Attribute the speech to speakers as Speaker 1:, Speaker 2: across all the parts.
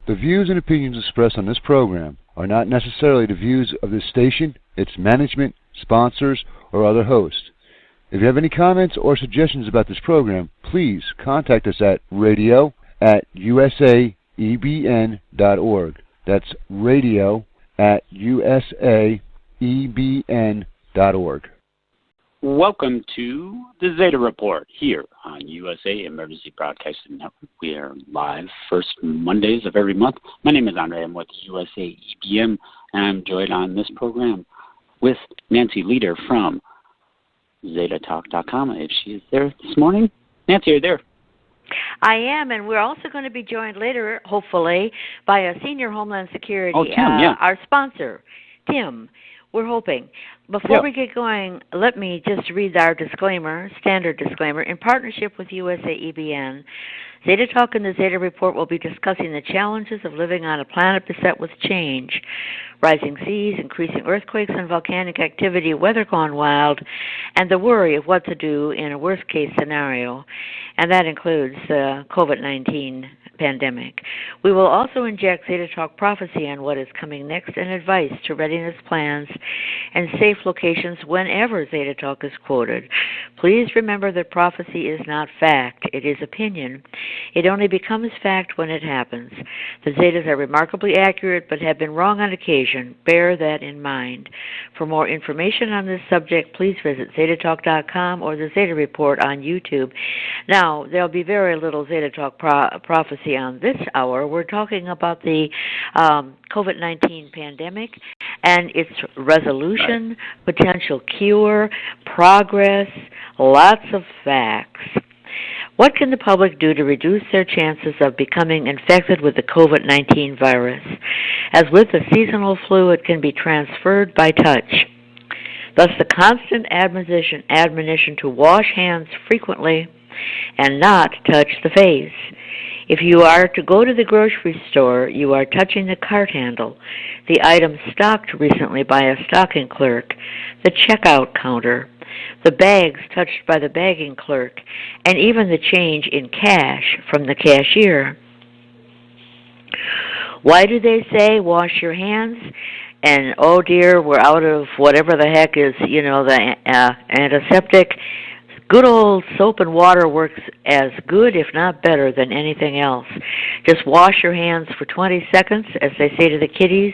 Speaker 1: The views and opinions expressed on this program are not necessarily the views of this station, its management, sponsors, or other hosts. If you have any comments or suggestions about this program, please contact us at radio@usaebn.org. That's radio@usaebn.org.
Speaker 2: Welcome to the Zeta Report here on USA Emergency Broadcasting Network. We are live first Mondays of every month. My name is Andre. I'm with USA EBM, and I'm joined on this program with Nancy Leader from ZetaTalk.com. If she is there this morning. Nancy, are you there?
Speaker 3: I am, and we're also going to be joined later, hopefully, by a senior Homeland Security,
Speaker 2: Tim,
Speaker 3: our sponsor, Tim. We're hoping. Before we get going, let me just read our disclaimer, standard disclaimer. In partnership with USA EBN, Zeta Talk and the Zeta Report will be discussing the challenges of living on a planet beset with change, rising seas, increasing earthquakes and volcanic activity, weather gone wild, and the worry of what to do in a worst-case scenario, and that includes the COVID-19 pandemic. We will also inject Zeta Talk prophecy on what is coming next and advice to readiness plans and safe locations whenever Zeta Talk is quoted. Please remember that prophecy is not fact. It is opinion. It only becomes fact when it happens. The Zetas are remarkably accurate but have been wrong on occasion. Bear that in mind. For more information on this subject, please visit ZetaTalk.com or the Zeta Report on YouTube. Now, there'll be very little Zeta Talk prophecy on this hour. We're talking about the COVID-19 pandemic and its resolution, potential cure, progress, lots of facts. What can the public do to reduce their chances of becoming infected with the COVID-19 virus? As with the seasonal flu, it can be transferred by touch. Thus, the constant admonition to wash hands frequently and not touch the face. If you are to go to the grocery store, you are touching the cart handle, the item stocked recently by a stocking clerk, the checkout counter, the bags touched by the bagging clerk, and even the change in cash from the cashier. Why do they say wash your hands? And oh dear, we're out of whatever the heck is, the antiseptic. Good old soap and water works as good, if not better, than anything else. Just wash your hands for 20 seconds, as they say to the kiddies.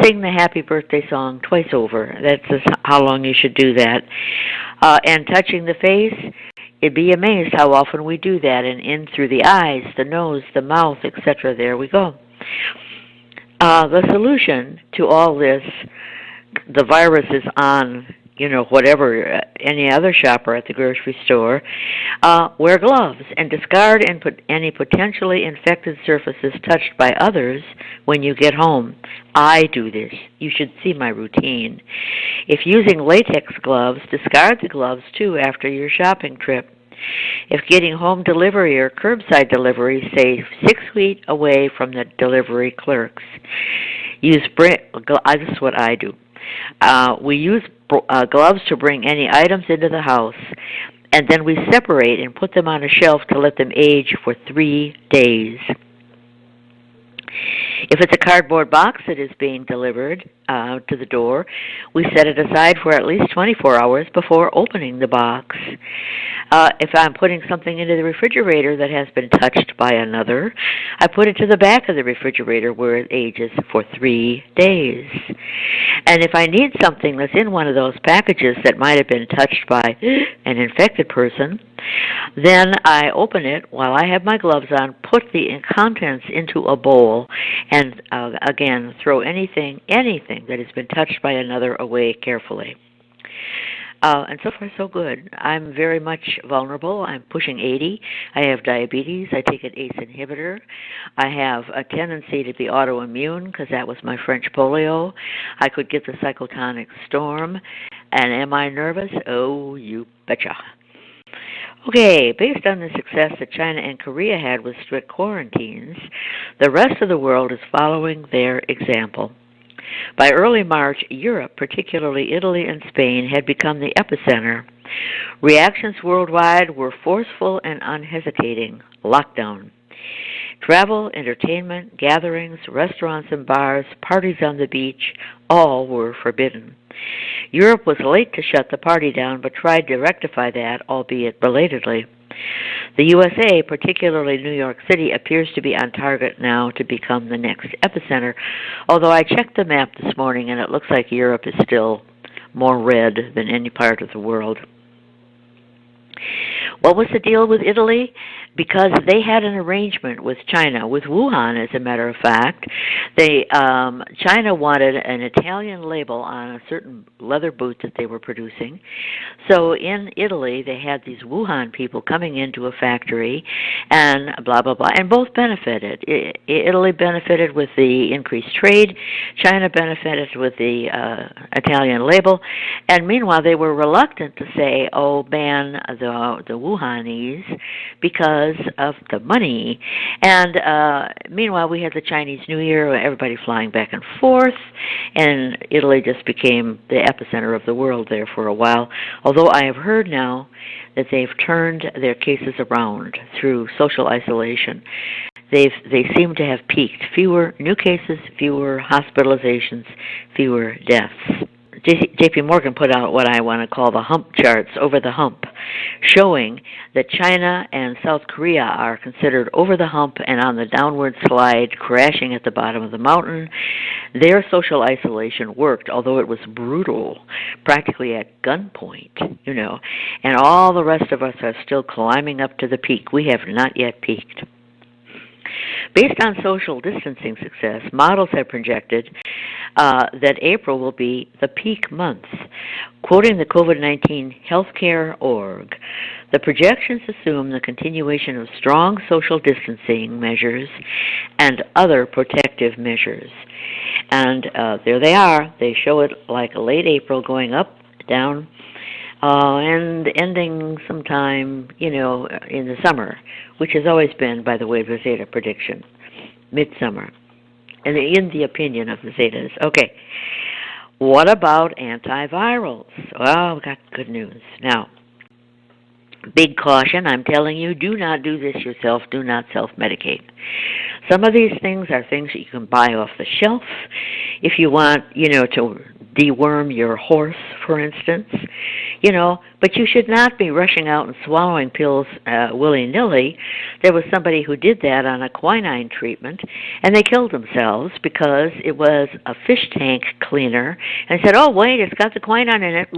Speaker 3: Sing the happy birthday song twice over. That's just how long you should do that. And touching the face, you'd be amazed how often we do that, and in through the eyes, the nose, the mouth, etc. There we go. The solution to all this, the virus is on whatever, any other shopper at the grocery store, wear gloves and discard and put any potentially infected surfaces touched by others when you get home. I do this. You should see my routine. If using latex gloves, discard the gloves too after your shopping trip. If getting home delivery or curbside delivery, stay 6 feet away from the delivery clerks. This is what I do. We use gloves to bring any items into the house, and then we separate and put them on a shelf to let them age for 3 days. If it's a cardboard box that is being delivered to the door, we set it aside for at least 24 hours before opening the box. If I'm putting something into the refrigerator that has been touched by another, I put it to the back of the refrigerator where it ages for 3 days. And if I need something that's in one of those packages that might have been touched by an infected person, then I open it while I have my gloves on, put the contents into a bowl, and again, throw anything that has been touched by another away carefully. And so far, so good. I'm very much vulnerable. I'm pushing 80. I have diabetes. I take an ACE inhibitor. I have a tendency to be autoimmune because that was my French polio. I could get the cytokine storm. And am I nervous? Oh, you betcha. Okay, based on the success that China and Korea had with strict quarantines, the rest of the world is following their example. By early March, Europe, particularly Italy and Spain, had become the epicenter. Reactions worldwide were forceful and unhesitating. Lockdown. Travel, entertainment, gatherings, restaurants and bars, parties on the beach, all were forbidden. Europe was late to shut the party down, but tried to rectify that, albeit belatedly. The USA, particularly New York City, appears to be on target now to become the next epicenter, although I checked the map this morning and it looks like Europe is still more red than any part of the world. What was the deal with Italy? Because they had an arrangement with China, with Wuhan, as a matter of fact. China wanted an Italian label on a certain leather boot that they were producing. So in Italy, they had these Wuhan people coming into a factory and blah, blah, blah, and both benefited. Italy benefited with the increased trade. China benefited with the Italian label. And meanwhile, they were reluctant to say, oh, ban the Wuhanese because of the money. And meanwhile, we had the Chinese New Year, everybody flying back and forth, and Italy just became the epicenter of the world there for a while. Although I have heard now that they've turned their cases around through social isolation. They seem to have peaked. Fewer new cases, fewer hospitalizations, fewer deaths. J.P. Morgan put out what I want to call the hump charts, over the hump, showing that China and South Korea are considered over the hump and on the downward slide, crashing at the bottom of the mountain. Their social isolation worked, although it was brutal, practically at gunpoint, and all the rest of us are still climbing up to the peak. We have not yet peaked. Based on social distancing success, models have projected that April will be the peak month. Quoting the COVID-19 Healthcare Org, the projections assume the continuation of strong social distancing measures and other protective measures. And there they are. They show it like late April going up, down, and ending sometime, in the summer, which has always been, by the way, the Zeta prediction, midsummer, and in the opinion of the Zetas. Okay, what about antivirals? Well, we've got good news. Now, big caution, I'm telling you, do not do this yourself. Do not self-medicate. Some of these things are things that you can buy off the shelf. If you want, to deworm your horse, for instance, but you should not be rushing out and swallowing pills willy-nilly. There was somebody who did that on a quinine treatment, and they killed themselves because it was a fish tank cleaner, and said, oh, wait, it's got the quinine in it.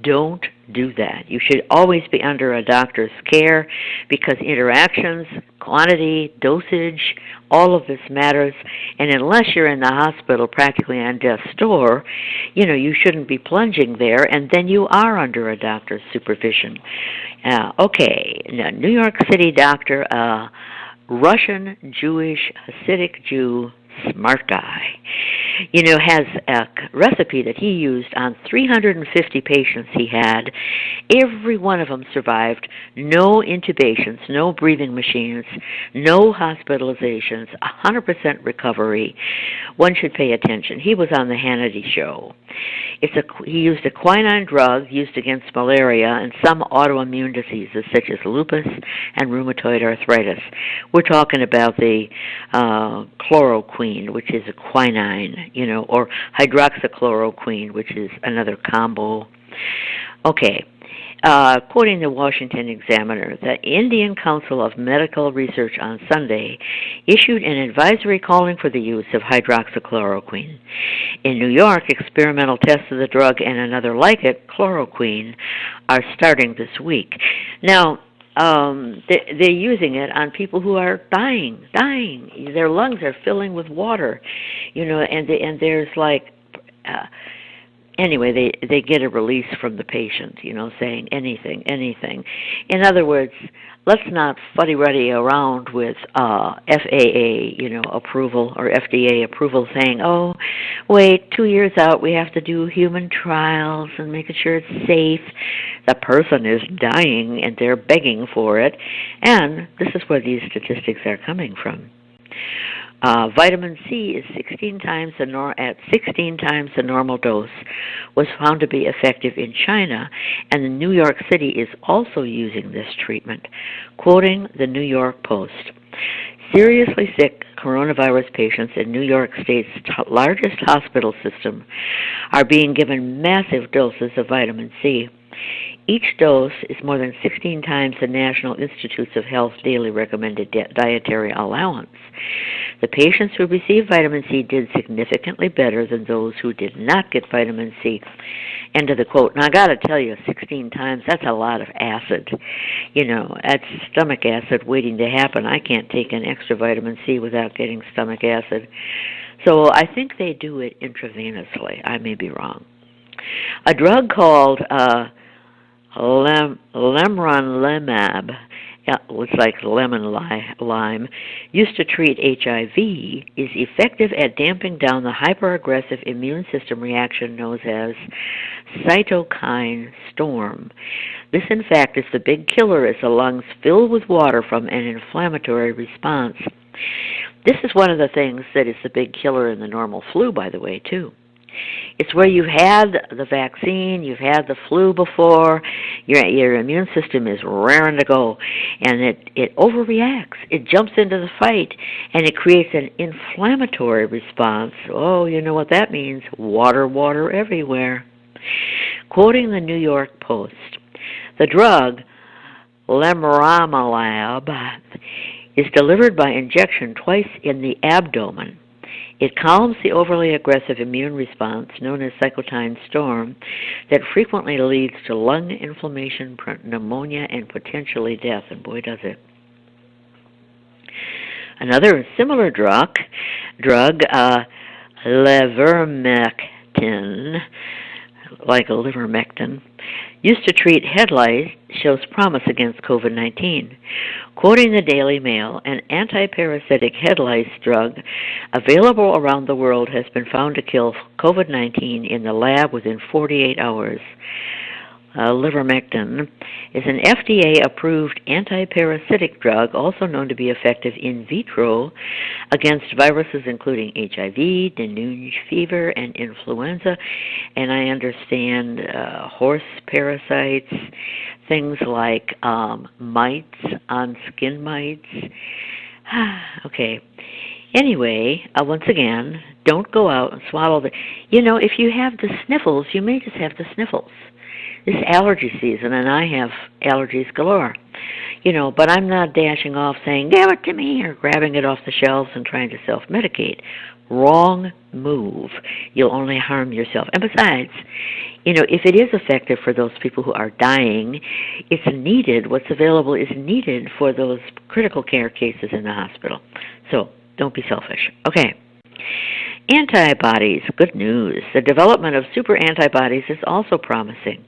Speaker 3: Don't do that. You should always be under a doctor's care because interactions, quantity, dosage, all of this matters. And unless you're in the hospital practically on death's door, you shouldn't be plunging there, and then you are under a doctor's supervision. Okay, now, New York City doctor, Russian Jewish Hasidic Jew, smart guy, has a recipe that he used on 350 patients he had. Every one of them survived. No intubations, no breathing machines, no hospitalizations, 100% recovery. One should pay attention. He was on the Hannity show. He used a quinine drug used against malaria and some autoimmune diseases such as lupus and rheumatoid arthritis. We're talking about the chloroquine, which is a quinine, or hydroxychloroquine, which is another combo. Okay. Quoting the Washington Examiner, the Indian Council of Medical Research on Sunday issued an advisory calling for the use of hydroxychloroquine. In New York, experimental tests of the drug and another like it, chloroquine, are starting this week. Now, they're using it on people who are dying. Their lungs are filling with water, and there's like... Anyway, they get a release from the patient, saying anything. In other words, let's not fuddy-ruddy around with FAA, approval, or FDA approval, saying, oh, wait, 2 years out, we have to do human trials and making sure it's safe. The person is dying, and they're begging for it. And this is where these statistics are coming from. Vitamin C is 16 times the normal dose, was found to be effective in China, and the New York City is also using this treatment. Quoting the New York Post, Seriously sick coronavirus patients in New York State's largest hospital system are being given massive doses of vitamin C. Each dose is more than 16 times the National Institutes of Health daily recommended dietary allowance. The patients who received vitamin C did significantly better than those who did not get vitamin C. End of the quote. Now, I got to tell you, 16 times, that's a lot of acid. You know, that's stomach acid waiting to happen. I can't take an extra vitamin C without getting stomach acid. So I think they do it intravenously. I may be wrong. A drug called Leronlimab, looks like lemon lime, used to treat HIV, is effective at damping down the hyperaggressive immune system reaction known as cytokine storm. This, in fact, is the big killer as the lungs fill with water from an inflammatory response. This is one of the things that is the big killer in the normal flu, by the way, too. It's where you've had the vaccine, you've had the flu before, your immune system is raring to go, and it overreacts. It jumps into the fight, and it creates an inflammatory response. Oh, you know what that means. Water everywhere. Quoting the New York Post, the drug Leronlimab is delivered by injection twice in the abdomen. It calms the overly aggressive immune response, known as cytokine storm, that frequently leads to lung inflammation, pneumonia, and potentially death. And boy, does it. Another similar drug, Ivermectin, like Ivermectin, used to treat head lice, shows promise against COVID-19. Quoting the Daily Mail, an anti-parasitic head lice drug available around the world has been found to kill COVID-19 in the lab within 48 hours. Ivermectin is an FDA-approved anti-parasitic drug, also known to be effective in vitro against viruses including HIV, dengue fever, and influenza, and I understand horse parasites, things like mites on skin mites. Okay. Anyway, once again, don't go out and swallow the... You know, if you have the sniffles, you may just have the sniffles. This allergy season, and I have allergies galore. You know, but I'm not dashing off saying, give it to me, or grabbing it off the shelves and trying to self-medicate. Wrong move. You'll only harm yourself. And besides, you know, if it is effective for those people who are dying, it's needed. What's available is needed for those critical care cases in the hospital. So don't be selfish. Okay. Antibodies. Good news. The development of super antibodies is also promising.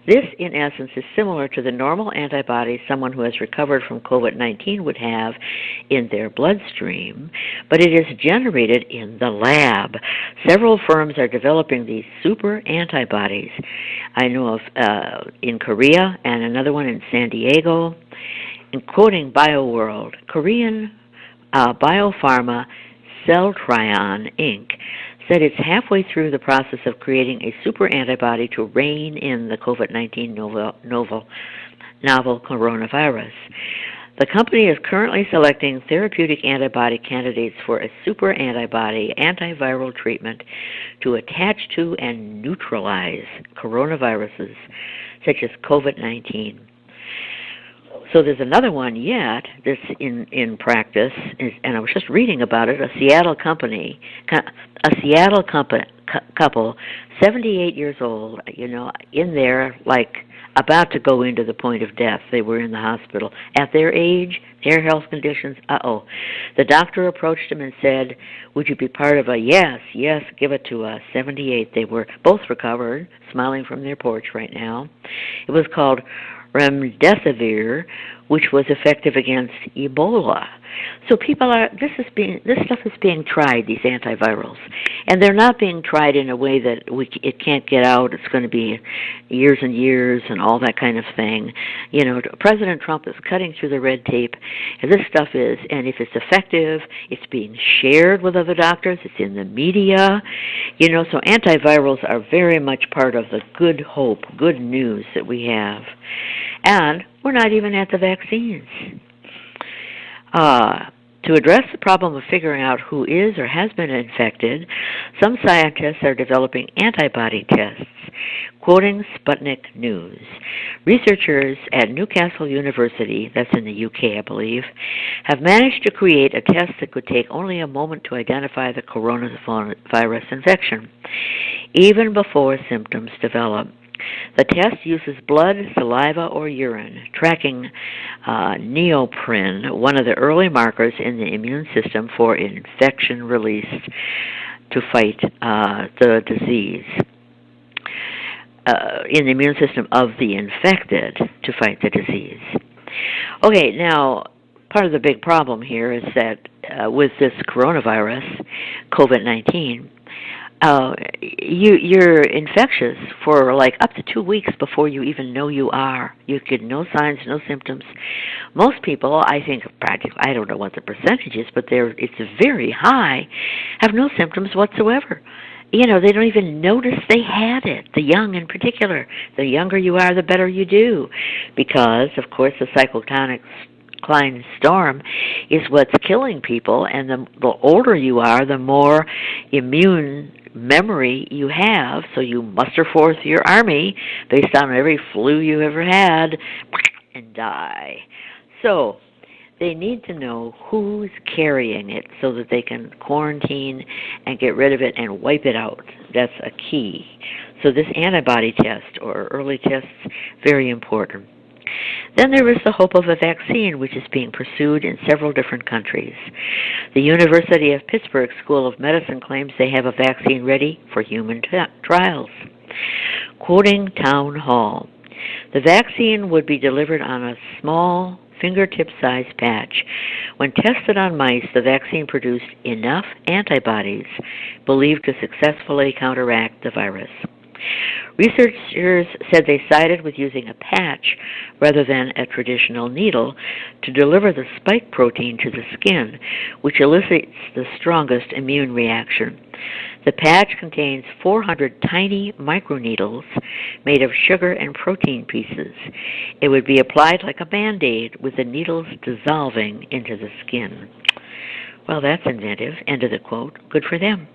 Speaker 3: This, in essence, is similar to the normal antibodies someone who has recovered from COVID-19 would have in their bloodstream, but it is generated in the lab. Several firms are developing these super antibodies. I know of in Korea and another one in San Diego. In quoting BioWorld, Korean biopharma Celtrion, Inc., said it's halfway through the process of creating a super antibody to rein in the COVID-19 novel coronavirus. The company is currently selecting therapeutic antibody candidates for a super antibody antiviral treatment to attach to and neutralize coronaviruses such as COVID-19. So there's another one yet that's in practice, and I was just reading about it. A Seattle couple, 78 years old, you know, in there, like about to go into the point of death. They were in the hospital. At their age, their health conditions, The doctor approached them and said, would you be part of a yes, give it to us. 78. They were both recovered, smiling from their porch right now. It was called Remdesivir, which was effective against Ebola. So this stuff is being tried, these antivirals, and they're not being tried in a way that it can't get out. It's going to be years and years and all that kind of thing. You know, President Trump is cutting through the red tape, and this stuff is, and if it's effective, it's being shared with other doctors. It's in the media, you know. So antivirals are very much part of the good hope, good news that we have. And we're not even at the vaccines. To address the problem of figuring out who is or has been infected, some scientists are developing antibody tests. Quoting Sputnik News, researchers at Newcastle University, that's in the UK, I believe, have managed to create a test that could take only a moment to identify the coronavirus infection, even before symptoms develop. The test uses blood, saliva, or urine, tracking neoprin, one of the early markers in the immune system for infection release to fight the disease. In the immune system of the infected to fight the disease. Okay, now, part of the big problem here is that with this coronavirus, COVID-19, you're infectious for like up to 2 weeks before you even know you are. You get no signs, no symptoms. Most people, I think, practically, I don't know what the percentage is, but it's very high, have no symptoms whatsoever. You know, they don't even notice they had it, the young in particular. The younger you are, the better you do, because, of course, the cytokine storm is what's killing people, and the older you are, the more immune memory you have, so you muster forth your army based on every flu you ever had and die. So they need to know who's carrying it so that they can quarantine and get rid of it and wipe it out. That's a key. So this antibody test or early tests, very important. Then there is the hope of a vaccine, which is being pursued in several different countries. The University of Pittsburg School of Medicine claims they have a vaccine ready for human trials. Quoting Town Hall, the vaccine would be delivered on a small fingertip-sized patch. When tested on mice, the vaccine produced enough antibodies believed to successfully counteract the virus. Researchers said they sided with using a patch rather than a traditional needle to deliver the spike protein to the skin, which elicits the strongest immune reaction. The patch contains 400 tiny microneedles made of sugar and protein pieces. It would be applied like a Band-Aid with the needles dissolving into the skin. Well, that's inventive. End of the quote. Good for them.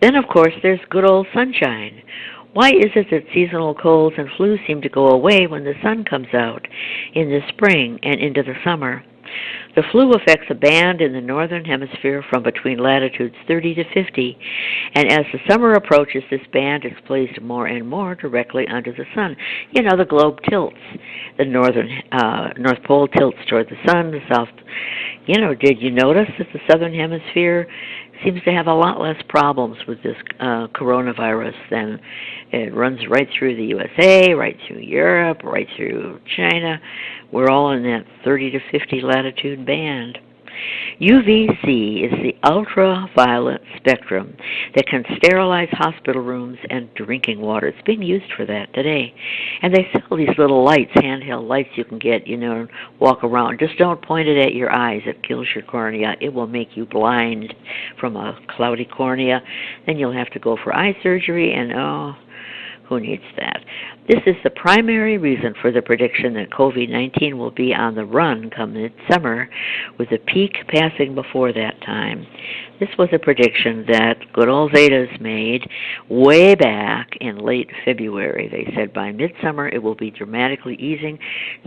Speaker 3: Then, of course, there's good old sunshine. Why is it that seasonal colds and flu seem to go away when the sun comes out in the spring and into the summer? The flu affects a band in the northern hemisphere from between latitudes 30 to 50, and as the summer approaches, this band is placed more and more directly under the sun. You know, the globe tilts. The North Pole tilts toward the sun, the South. You know, did you notice that the southern hemisphere seems to have a lot less problems with this coronavirus than it runs right through the USA, right through Europe, right through China. We're all in that 30 to 50 latitude band. UVC is the ultraviolet spectrum that can sterilize hospital rooms and drinking water. It's being used for that today. And they sell these little lights, handheld lights you can get, you know, and walk around. Just don't point it at your eyes. It kills your cornea. It will make you blind from a cloudy cornea. Then you'll have to go for eye surgery, and who needs that? This is the primary reason for the prediction that COVID-19 will be on the run come midsummer, with the peak passing before that time. This was a prediction that good old Zetas made way back in late February. They said by midsummer it will be dramatically easing.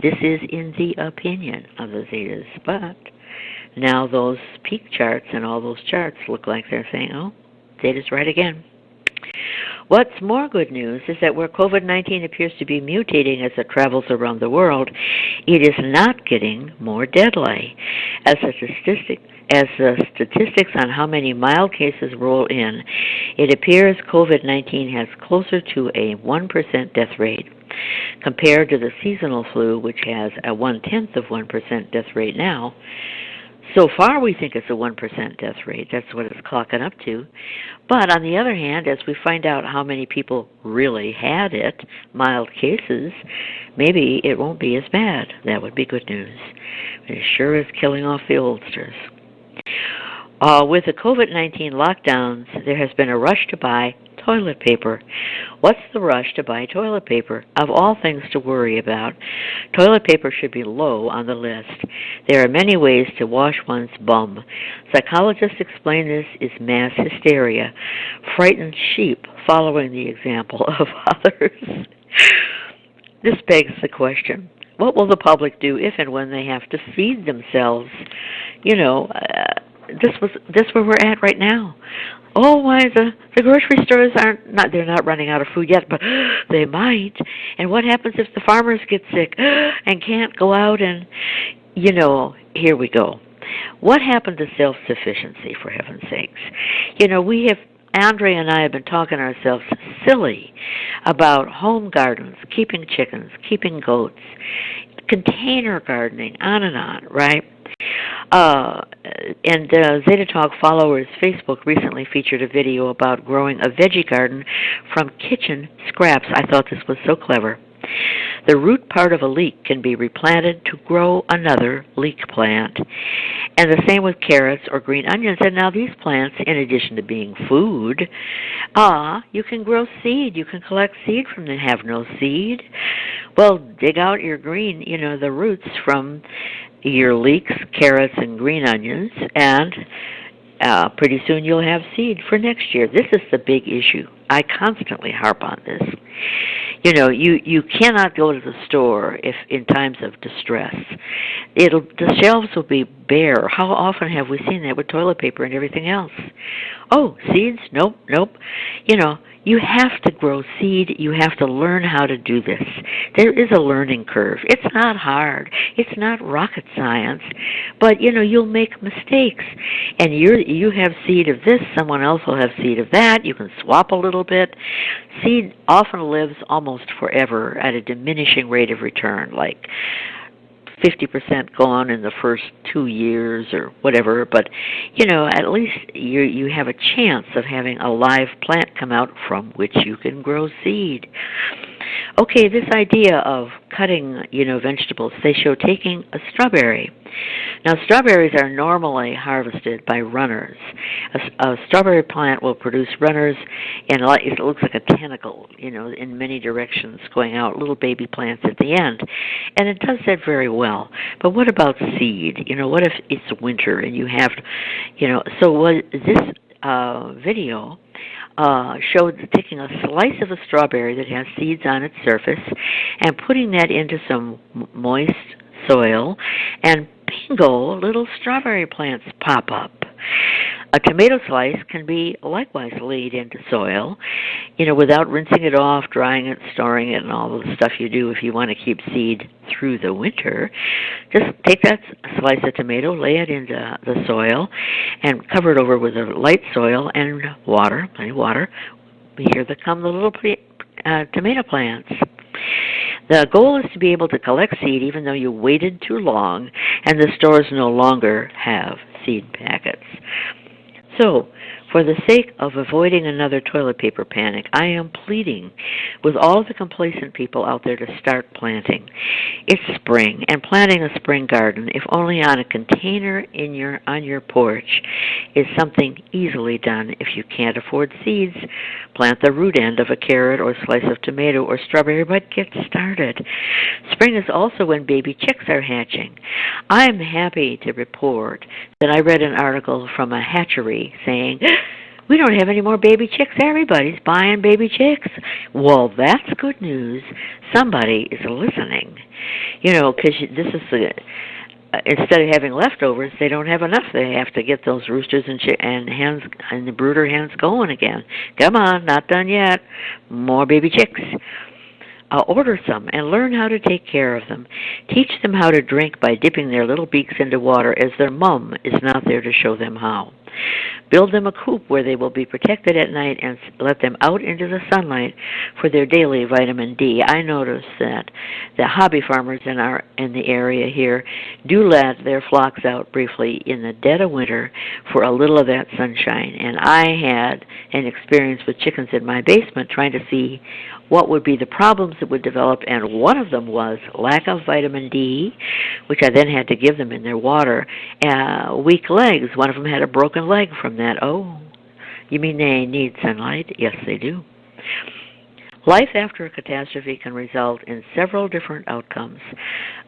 Speaker 3: This is in the opinion of the Zetas. But now those peak charts and all those charts look like they're saying, oh, Zeta's right again. What's more good news is that where COVID-19 appears to be mutating as it travels around the world, it is not getting more deadly. As the statistics on how many mild cases roll in, it appears COVID-19 has closer to a 1% death rate compared to the seasonal flu, which has a 0.1% death rate now. So far, we think it's a 1% death rate. That's what it's clocking up to. But on the other hand, as we find out how many people really had it, mild cases, maybe it won't be as bad. That would be good news. It sure is killing off the oldsters. With the COVID-19 lockdowns, there has been a rush to buy toilet paper. What's the rush to buy toilet paper? Of all things to worry about, toilet paper should be low on the list. There are many ways to wash one's bum. Psychologists explain this is mass hysteria, frightened sheep following the example of others. This begs the question, what will the public do if and when they have to feed themselves? You know, this where we're at right now. Oh, why the grocery stores they're not running out of food yet, but they might. And what happens if the farmers get sick and can't go out and, here we go. What happened to self-sufficiency, for heaven's sakes? Andre and I have been talking ourselves silly about home gardens, keeping chickens, keeping goats, container gardening, on, right? And Zeta Talk followers Facebook recently featured a video about growing a veggie garden from kitchen scraps. I thought this was so clever. The root part of a leek can be replanted to grow another leek plant. And the same with carrots or green onions. And now these plants, in addition to being food, you can grow seed. You can collect seed from them. Have no seed? Well, dig out your green, the roots from your leeks, carrots, and green onions, and pretty soon you'll have seed for next year. This is the big issue. I constantly harp on this. You cannot go to the store if in times of distress. The shelves will be bare. How often have we seen that with toilet paper and everything else? Oh, seeds? Nope. You have to grow seed. You have to learn how to do this. There is a learning curve. It's not hard. It's not rocket science. But, you'll make mistakes. And you have seed of this, someone else will have seed of that. You can swap a little bit. Seed often lives almost forever at a diminishing rate of return, like 50% gone in the first 2 years or whatever, but at least you have a chance of having a live plant come out from which you can grow seed. Okay, this idea of cutting, vegetables, they show taking a strawberry. Now, strawberries are normally harvested by runners. A strawberry plant will produce runners, and it looks like a tentacle, in many directions going out, little baby plants at the end. And it does that very well. But what about seed? What if it's winter and you have, so this video showed taking a slice of a strawberry that has seeds on its surface and putting that into some moist soil, and bingo, little strawberry plants pop up. A tomato slice can be likewise laid into soil, without rinsing it off, drying it, storing it, and all the stuff you do if you want to keep seed through the winter. Just take that slice of tomato, lay it into the soil, and cover it over with a light soil and water, plenty of water. Here come the little tomato plants. The goal is to be able to collect seed even though you waited too long and the stores no longer have seed packets. So, for the sake of avoiding another toilet paper panic, I am pleading with all the complacent people out there to start planting. It's spring, and planting a spring garden, if only on a container on your porch, is something easily done. If you can't afford seeds, plant the root end of a carrot or slice of tomato or strawberry, but get started. Spring is also when baby chicks are hatching. I am happy to report that I read an article from a hatchery saying, we don't have any more baby chicks. Everybody's buying baby chicks. Well, that's good news. Somebody is listening. Because this is instead of having leftovers, they don't have enough. They have to get those roosters and hens and the brooder hens going again. Come on, not done yet. More baby chicks. Order some and learn how to take care of them. Teach them how to drink by dipping their little beaks into water as their mom is not there to show them how. Build them a coop where they will be protected at night and let them out into the sunlight for their daily vitamin D. I notice that the hobby farmers in the area here do let their flocks out briefly in the dead of winter for a little of that sunshine. And I had an experience with chickens in my basement trying to see what would be the problems that would develop, and one of them was lack of vitamin D, which I then had to give them in their water. Weak legs. One of them had a broken leg from that. Oh, you mean they need sunlight? Yes, they do. Life after a catastrophe can result in several different outcomes.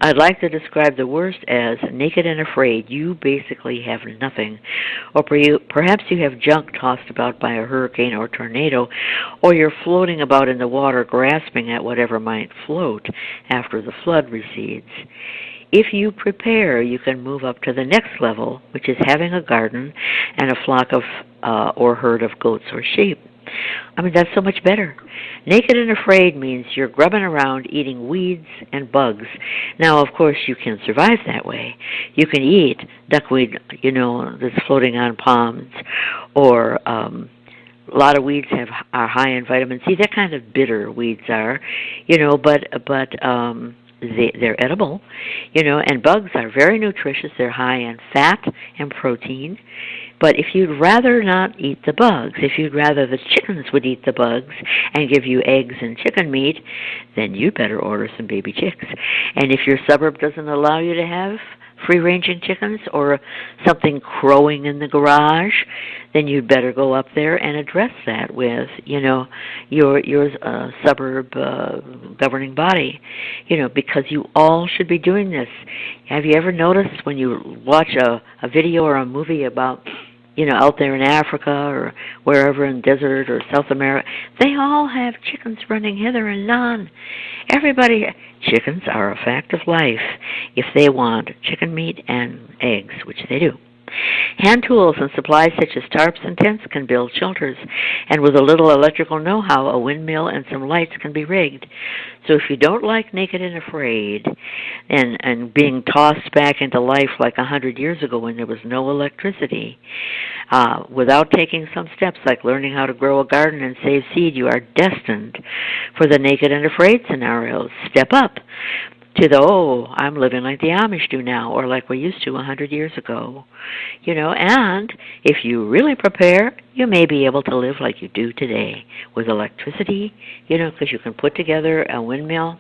Speaker 3: I'd like to describe the worst as naked and afraid. You basically have nothing. Or perhaps you have junk tossed about by a hurricane or tornado, or you're floating about in the water grasping at whatever might float after the flood recedes. If you prepare, you can move up to the next level, which is having a garden and a flock of or herd of goats or sheep. I mean, that's so much better. Naked and afraid means you're grubbing around eating weeds and bugs. Now, of course, you can survive that way. You can eat duckweed, that's floating on ponds, or a lot of weeds are high in vitamin C. They're kind of bitter, weeds are, but they're edible, and bugs are very nutritious. They're high in fat and protein. But if you'd rather not eat the bugs, if you'd rather the chickens would eat the bugs and give you eggs and chicken meat, then you'd better order some baby chicks. And if your suburb doesn't allow you to have free-ranging chickens or something crowing in the garage, then you'd better go up there and address that with, your suburb governing body, because you all should be doing this. Have you ever noticed when you watch a video or a movie about, out there in Africa or wherever in desert or South America, they all have chickens running hither and yon. Chickens are a fact of life if they want chicken meat and eggs, which they do. Hand tools and supplies such as tarps and tents can build shelters, and with a little electrical know-how, a windmill and some lights can be rigged. So if you don't like naked and afraid and being tossed back into life like 100 years ago when there was no electricity, without taking some steps like learning how to grow a garden and save seed, you are destined for the naked and afraid scenarios. Step up to I'm living like the Amish do now, or like we used to 100 years ago. And if you really prepare, you may be able to live like you do today with electricity, because you can put together a windmill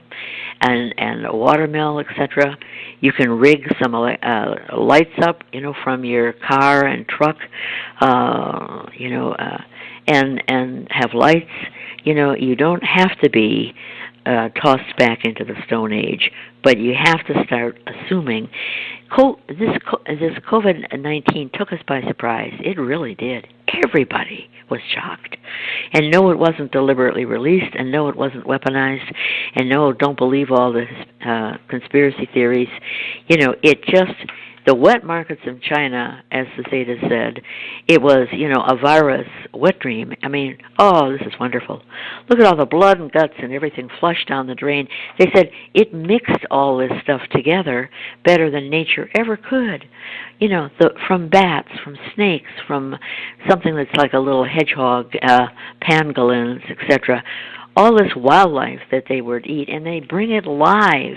Speaker 3: and a water mill, etc. You can rig some lights up, from your car and truck, and have lights. You don't have to be tossed back into the Stone Age, but you have to start assuming. This COVID-19 took us by surprise. It really did. Everybody was shocked. And no, it wasn't deliberately released, and no, it wasn't weaponized, and no, don't believe all the conspiracy theories. It just... The wet markets of China, as the Zeta said, it was, a virus wet dream. I mean, this is wonderful. Look at all the blood and guts and everything flushed down the drain. They said it mixed all this stuff together better than nature ever could. From bats, from snakes, from something that's like a little hedgehog, pangolins, etc. All this wildlife that they would eat, and they bring it live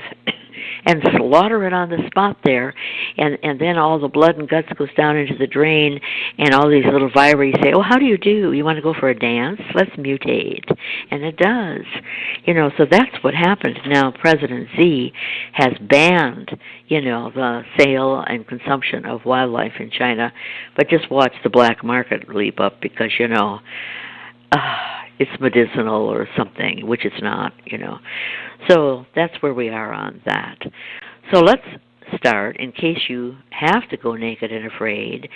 Speaker 3: and slaughter it on the spot there, and then all the blood and guts goes down into the drain, and all these little viri say, how do? You want to go for a dance? Let's mutate. And it does. So that's what happened. Now, President Xi has banned, the sale and consumption of wildlife in China, but just watch the black market leap up because, it's medicinal or something, which it's not, So that's where we are on that. So let's start, in case you have to go naked and afraid,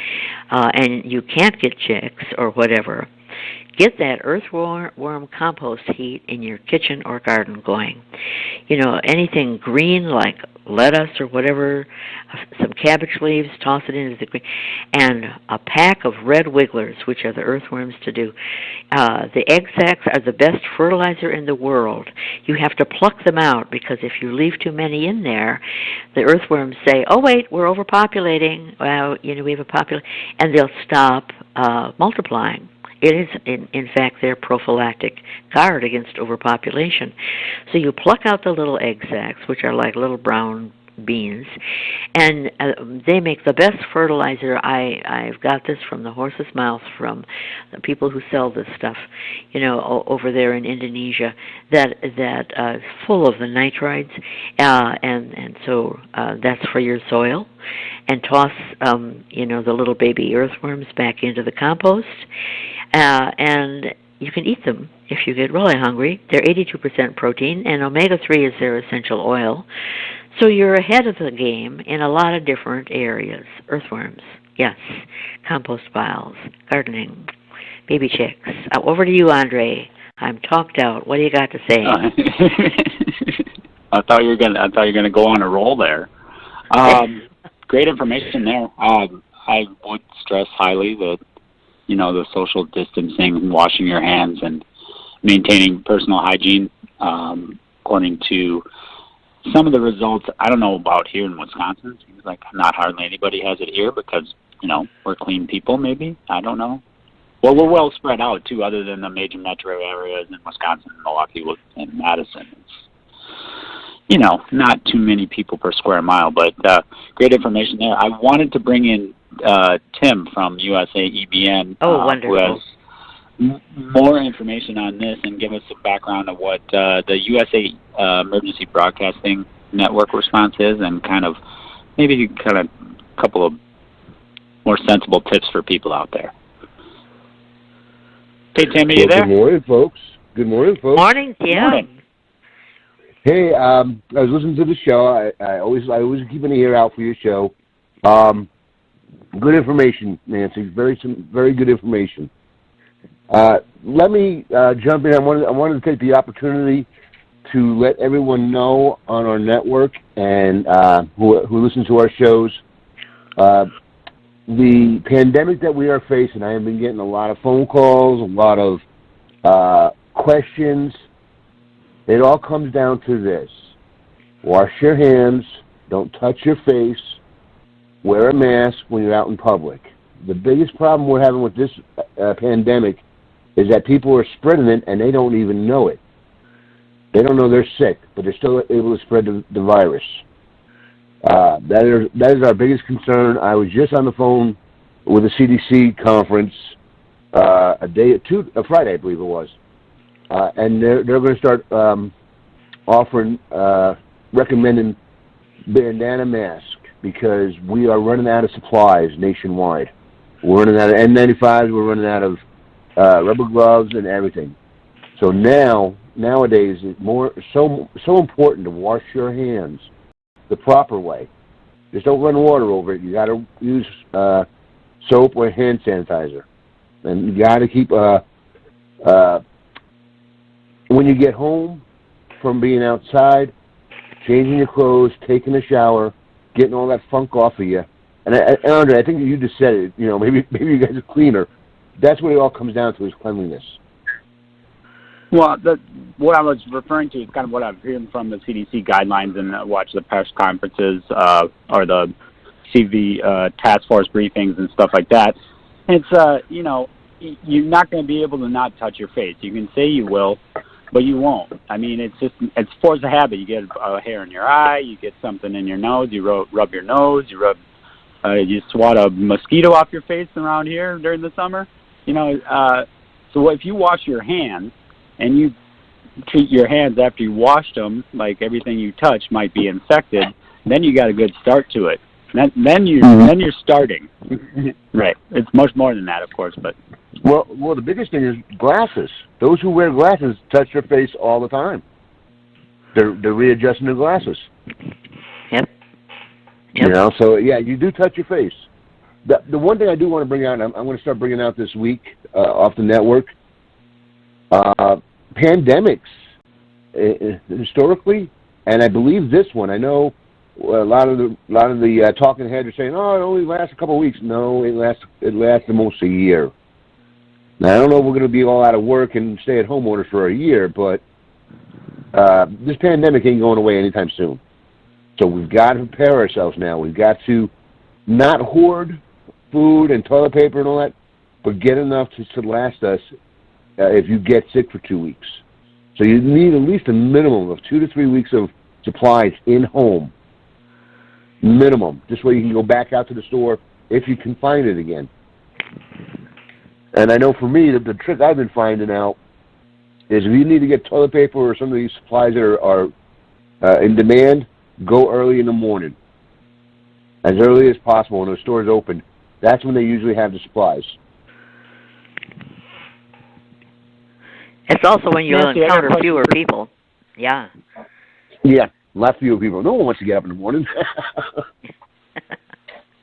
Speaker 3: and you can't get chicks or whatever, get that earthworm compost heat in your kitchen or garden going. Anything green like lettuce or whatever, some cabbage leaves, toss it into the green, and a pack of red wigglers, which are the earthworms to do. The egg sacs are the best fertilizer in the world. You have to pluck them out because if you leave too many in there, the earthworms say, oh wait, we're overpopulating. Well, we have a population, and they'll stop multiplying. It is, in fact, their prophylactic guard against overpopulation. So you pluck out the little egg sacs, which are like little brown beans, and they make the best fertilizer. I've got this from the horse's mouth from the people who sell this stuff, over there in Indonesia. That is full of the nitrites, and so that's for your soil. And toss the little baby earthworms back into the compost, and you can eat them if you get really hungry. They're 82% protein, and omega-3 is their essential oil. So you're ahead of the game in a lot of different areas. Earthworms, yes. Compost piles, gardening, baby chicks. Over to you, Andre. I'm talked out. What do you got to say?
Speaker 2: I thought you were gonna go on a roll there. Great information there. I would stress highly that the social distancing, washing your hands, and maintaining personal hygiene. According to some of the results, I don't know about here in Wisconsin. It seems like not hardly anybody has it here because, we're clean people, maybe. I don't know. Well, we're well spread out, too, other than the major metro areas in Wisconsin, Milwaukee, and Madison. It's, not too many people per square mile, but great information there. I wanted to bring in Tim from USA EBN,
Speaker 3: wonderful.
Speaker 2: Who has more information on this and give us a background of what the USA Emergency Broadcasting Network response is, and maybe a couple of more sensible tips for people out there. Hey, Tim, are you there?
Speaker 1: Good morning, folks.
Speaker 3: Morning, Tim.
Speaker 2: Morning.
Speaker 1: Hey, I was listening to the show. I always keep an ear out for your show. Good information, Nancy. Very good information. Let me jump in. I wanted to take the opportunity to let everyone know on our network and who listen to our shows, the pandemic that we are facing. I have been getting a lot of phone calls, a lot of questions. It all comes down to this: wash your hands, don't touch your face, wear a mask when you're out in public. The biggest problem we're having with this pandemic is that people are spreading it and they don't even know it. They don't know they're sick, but they're still able to spread the virus. That is our biggest concern. I was just on the phone with the CDC conference Friday, I believe it was, and they're going to start recommending bandana masks because we are running out of supplies nationwide. We're running out of N95s. We're running out of rubber gloves and everything. So nowadays, it's so important to wash your hands the proper way. Just don't run water over it. You got to use soap or hand sanitizer, and you got to keep. When you get home from being outside, changing your clothes, taking a shower, getting all that funk off of you. And Andre, I think you just said it. Maybe you guys are cleaner. That's what it all comes down to, is cleanliness.
Speaker 2: Well, what I was referring to is kind of what I'm hearing from the CDC guidelines and watch the press conferences or the CV task force briefings and stuff like that. It's, you're not going to be able to not touch your face. You can say you will, but you won't. I mean, it's force of habit. You get a hair in your eye, you get something in your nose, you rub your nose, you swat a mosquito off your face around here during the summer. So if you wash your hands and you treat your hands after you washed them like everything you touch might be infected, then you got a good start to it. Then you're starting. Right. It's much more than that, of course, but
Speaker 1: well, the biggest thing is glasses. Those who wear glasses touch their face all the time. They're readjusting their glasses.
Speaker 3: Yep.
Speaker 1: So yeah, you do touch your face. The one thing I do want to bring out, I'm going to start bringing out this week off the network, pandemics historically, and I believe this one. I know a lot of the talking heads are saying, "Oh, it only lasts a couple of weeks." No, it lasts almost a year. Now I don't know if we're going to be all out of work and stay-at-home orders for a year, but this pandemic ain't going away anytime soon. So we've got to prepare ourselves now. We've got to not hoard food and toilet paper and all that.
Speaker 4: but get enough to last us if you get sick for 2 weeks. So you need at least a minimum of 2 to 3 weeks of supplies in home. Minimum. This way you can go back out to the store if you can find it again. And I know for me, the trick I've been finding out is if you need to get toilet paper or some of these supplies that are in demand, go early in the morning. As early as possible when the store's open. That's when they usually have the supplies.
Speaker 3: It's also when you encounter fewer people. Yeah.
Speaker 4: Yeah, a lot fewer people. No one wants to get up in the morning.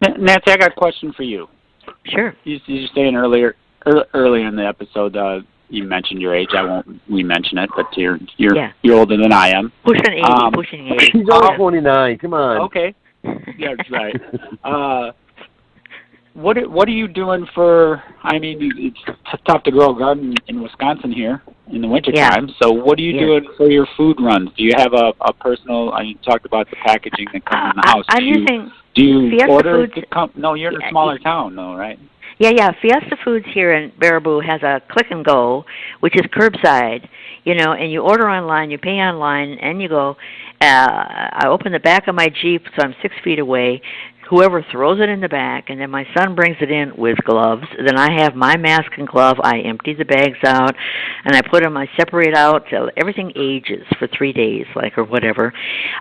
Speaker 2: Nancy, I got a question for you.
Speaker 3: Sure.
Speaker 2: You were saying earlier in the episode, you mentioned your age. I won't re-mention it, but you're older than I am.
Speaker 3: Pushing 80.
Speaker 4: She's only 29. Come on.
Speaker 2: Okay. Yeah, that's right. What are you doing for? I mean, it's tough to grow a garden in Wisconsin here in the wintertime. Yeah. So what are you doing for your food runs? Do you have a personal? You talked about the packaging that comes in the house. Do you order it to come? No, you're in a smaller town, though, right?
Speaker 3: Yeah. Fiesta Foods here in Baraboo has a click and go, which is curbside, and you order online, you pay online, and you go. I open the back of my Jeep, so I'm 6 feet away. Whoever throws it in the back, and then my son brings it in with gloves. Then I have my mask and glove. I empty the bags out, and I put them. I separate out till everything ages for 3 days, or whatever.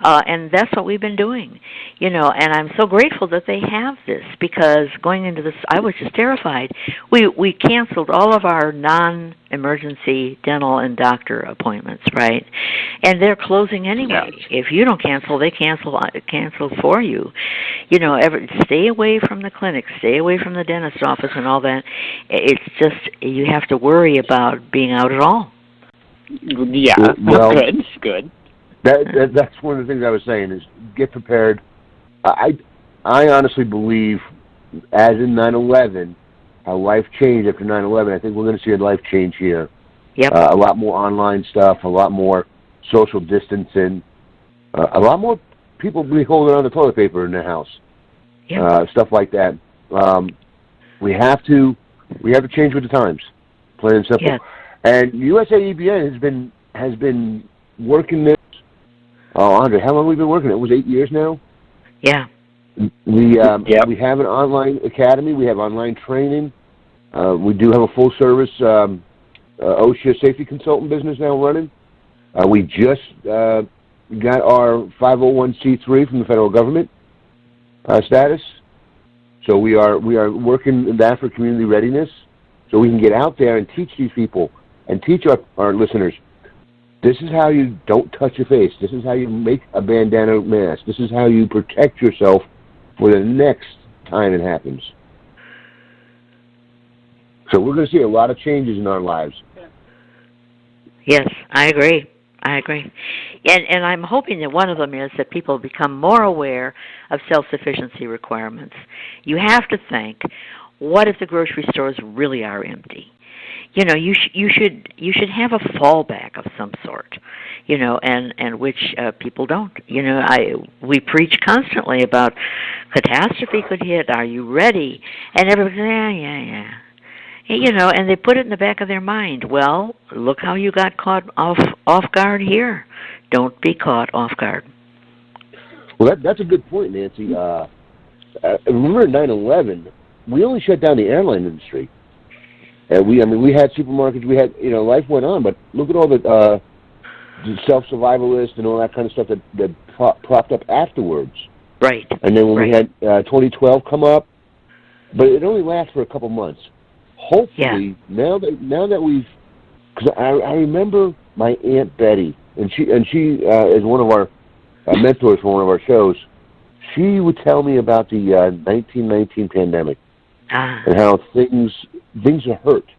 Speaker 3: And that's what we've been doing, And I'm so grateful that they have this because going into this, I was just terrified. We canceled all of our non-emergency dental and doctor appointments, right? And they're closing anyway. Yeah. If you don't cancel, they cancel for you. Stay away from the clinic, stay away from the dentist office and all that. It's just, you have to worry about being out at all.
Speaker 2: Yeah,
Speaker 4: well,
Speaker 2: good.
Speaker 4: That's one of the things I was saying is get prepared. I honestly believe, as in 9/11, how life changed after 9/11. I think we're going to see a life change here.
Speaker 3: Yep.
Speaker 4: A lot more online stuff, a lot more social distancing, a lot more people be holding on to toilet paper in their house.
Speaker 3: Yep.
Speaker 4: Stuff like that. We have to change with the times, plain and simple.
Speaker 3: Yes.
Speaker 4: And USAEBN has been working this. Oh, Andre, how long have we been working it? It was 8 years now.
Speaker 3: Yeah.
Speaker 4: We have an online academy. We have online training. We do have a full service OSHA safety consultant business now running. We just got our 501c3 from the federal government status. So we are working that for community readiness, so we can get out there and teach these people and teach our listeners. This is how you don't touch your face. This is how you make a bandana mask. This is how you protect yourself for the next time it happens. So we're going to see a lot of changes in our lives.
Speaker 3: Yes, I agree. And I'm hoping that one of them is that people become more aware of self-sufficiency requirements. You have to think, what if the grocery stores really are empty? You should have a fallback of some sort, and which people don't. We preach constantly about catastrophe could hit. Are you ready? And everybody's yeah. And they put it in the back of their mind. Well, look how you got caught off guard here. Don't be caught off guard.
Speaker 4: Well, that's a good point, Nancy. Remember 9/11, we only shut down the airline industry. We had supermarkets, we had, life went on, but look at all the self-survivalists and all that kind of stuff that propped up afterwards.
Speaker 3: Right.
Speaker 4: And then when we had 2012 come up, but it only lasts for a couple months. Hopefully, now that we've, because I remember my Aunt Betty, and she is one of our mentors for one of our shows. She would tell me about the 1919 pandemic and how things are hurt,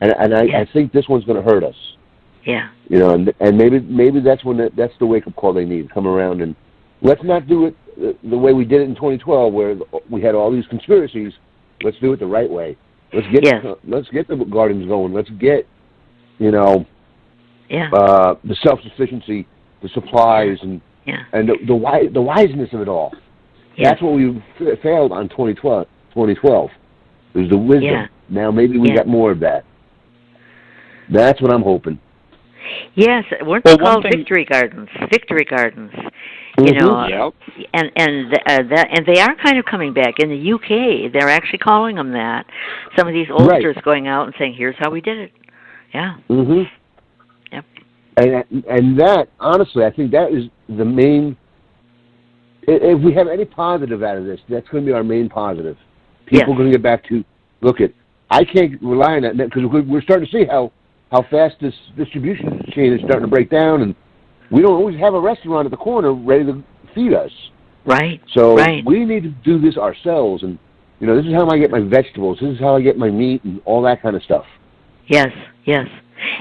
Speaker 4: and I think this one's going to hurt us.
Speaker 3: Yeah.
Speaker 4: And maybe that's that's the wake up call they need. Come around and let's not do it the way we did it in 2012, where we had all these conspiracies. Let's do it the right way. Let's get the gardens going. Let's get the self-sufficiency, the supplies, and the wiseness of it all. Yeah. That's what we failed on 2012. It was the wisdom. Now maybe we got more of that. That's what I'm hoping.
Speaker 3: Yes, weren't they called Victory Gardens? Victory Gardens. You know, and they are kind of coming back in the UK. They're actually calling them that. Some of these oldsters going out and saying, "Here's how we did it." Yeah.
Speaker 4: Mhm.
Speaker 3: Yep.
Speaker 4: And that, honestly, I think that is the main. If we have any positive out of this, that's going to be our main positive. People are going to get back to look at. I can't rely on that because we're starting to see how fast this distribution chain is starting to break down, and we don't always have a restaurant at the corner ready to feed us.
Speaker 3: Right.
Speaker 4: So we need to do this ourselves, and this is how I get my vegetables. This is how I get my meat and all that kind of stuff.
Speaker 3: Yes, yes.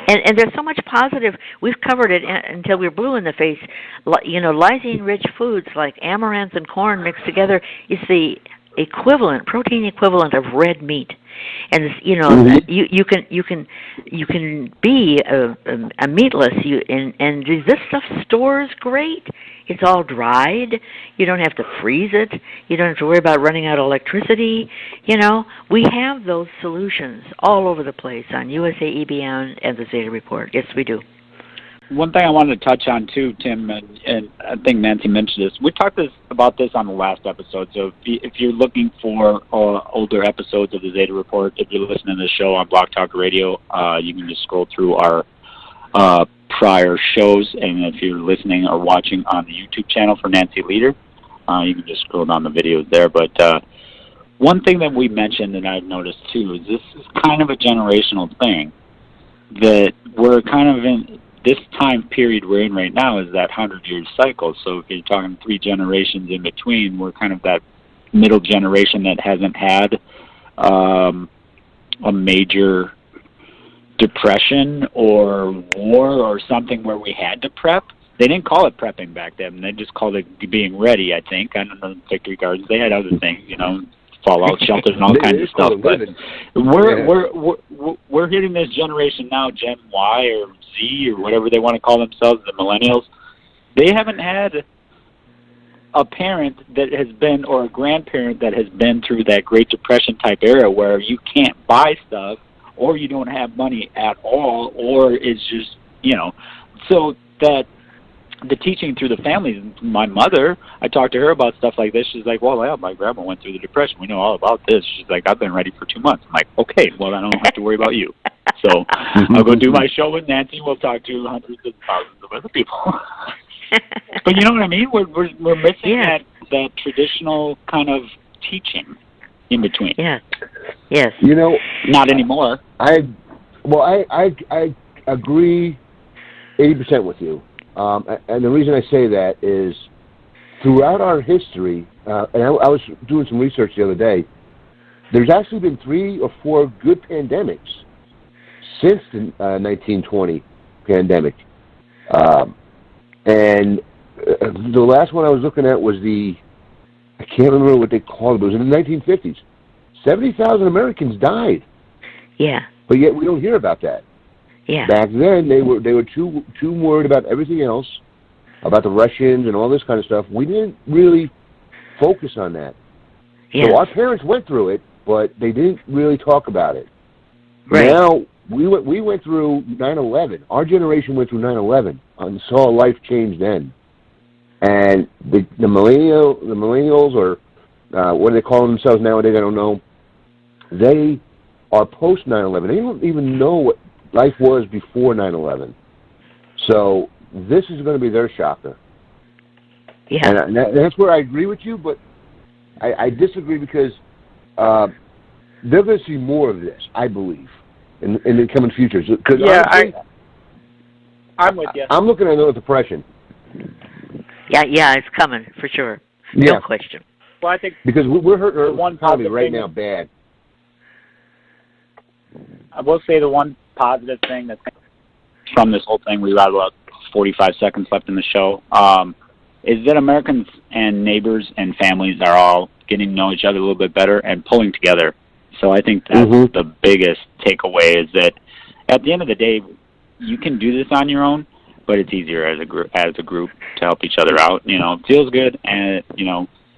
Speaker 3: And there's so much positive. We've covered it until we're blue in the face. Lysine-rich foods like amaranth and corn mixed together is the protein equivalent of red meat. And you can be a meatless. And this stuff stores great. It's all dried. You don't have to freeze it. You don't have to worry about running out of electricity. We have those solutions all over the place on USA EBN and the Zeta Report. Yes, we do.
Speaker 2: One thing I wanted to touch on too, Tim, and I think Nancy mentioned this. We talked about this on the last episode. So if you're looking for older episodes of the Zeta Report, if you're listening to the show on Blog Talk Radio, you can just scroll through our prior shows. And if you're listening or watching on the YouTube channel for Nancy Leader, you can just scroll down the videos there. But one thing that we mentioned and I've noticed too is this is kind of a generational thing that we're kind of in. This time period we're in right now is that 100-year cycle. So if you're talking 3 generations in between, we're kind of that middle generation that hasn't had a major depression or war or something where we had to prep. They didn't call it prepping back then. They just called it being ready, I think. I don't know, Victory Gardens. They had other things, fallout shelters and all kinds of stuff. But we're hitting this generation now, Gen Y or Z or whatever they want to call themselves, the millennials. They haven't had a parent that has been, or a grandparent that has been through that Great Depression type era where you can't buy stuff or you don't have money at all, or it's just, so that the teaching through the family. My mother, I talked to her about stuff like this. She's like, well, yeah, my grandma went through the Depression. We know all about this. She's like, I've been ready for 2 months. I'm like, okay, well, I don't have to worry about you. So I'll go do my show with Nancy. We'll talk to hundreds of thousands of other people. But you know what I mean? We're missing that traditional kind of teaching in between.
Speaker 3: Yes. Yes.
Speaker 2: Not anymore.
Speaker 4: I agree 80% with you. And the reason I say that is throughout our history, and I was doing some research the other day, there's actually been 3 or 4 good pandemics since the 1920 pandemic. And the last one I was looking at was I can't remember what they called it, but it was in the 1950s. 70,000 Americans died.
Speaker 3: Yeah.
Speaker 4: But yet we don't hear about that.
Speaker 3: Yeah.
Speaker 4: Back then, they were too worried about everything else, about the Russians and all this kind of stuff. We didn't really focus on that.
Speaker 3: Yes.
Speaker 4: So our parents went through it, but they didn't really talk about it.
Speaker 3: Right.
Speaker 4: Now, we went through 9/11. Our generation went through 9/11 and saw life change then. And the millennials, or what do they call themselves nowadays, I don't know, they are post 9/11. They don't even know what life was before 9/11. So this is going to be their shocker.
Speaker 3: Yeah.
Speaker 4: And that's where I agree with you, but I disagree because they're going to see more of this, I believe, in the coming futures.
Speaker 2: Yeah, I'm with you.
Speaker 4: I'm looking at another depression.
Speaker 3: Yeah, it's coming for sure. No question.
Speaker 2: Well, I think
Speaker 4: because we're hurting our
Speaker 2: one
Speaker 4: economy right now bad.
Speaker 2: I will say the one positive thing that's from this whole thing, we got about 45 seconds left in the show, is that Americans and neighbors and families are all getting to know each other a little bit better and pulling together. So I think that's the biggest takeaway, is that at the end of the day, you can do this on your own, but it's easier as a group to help each other out. It feels good, and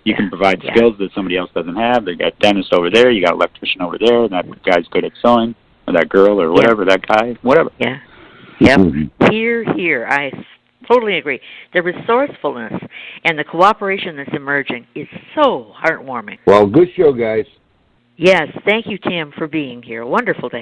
Speaker 2: You can provide skills that somebody else doesn't have. They got dentist over there, you got electrician over there, and that guy's good at sewing, or that girl, or whatever, that guy, whatever.
Speaker 3: Yeah. Yep. Here. I totally agree. The resourcefulness and the cooperation that's emerging is so heartwarming.
Speaker 4: Well, good show, guys.
Speaker 3: Yes. Thank you, Tim, for being here. Wonderful day.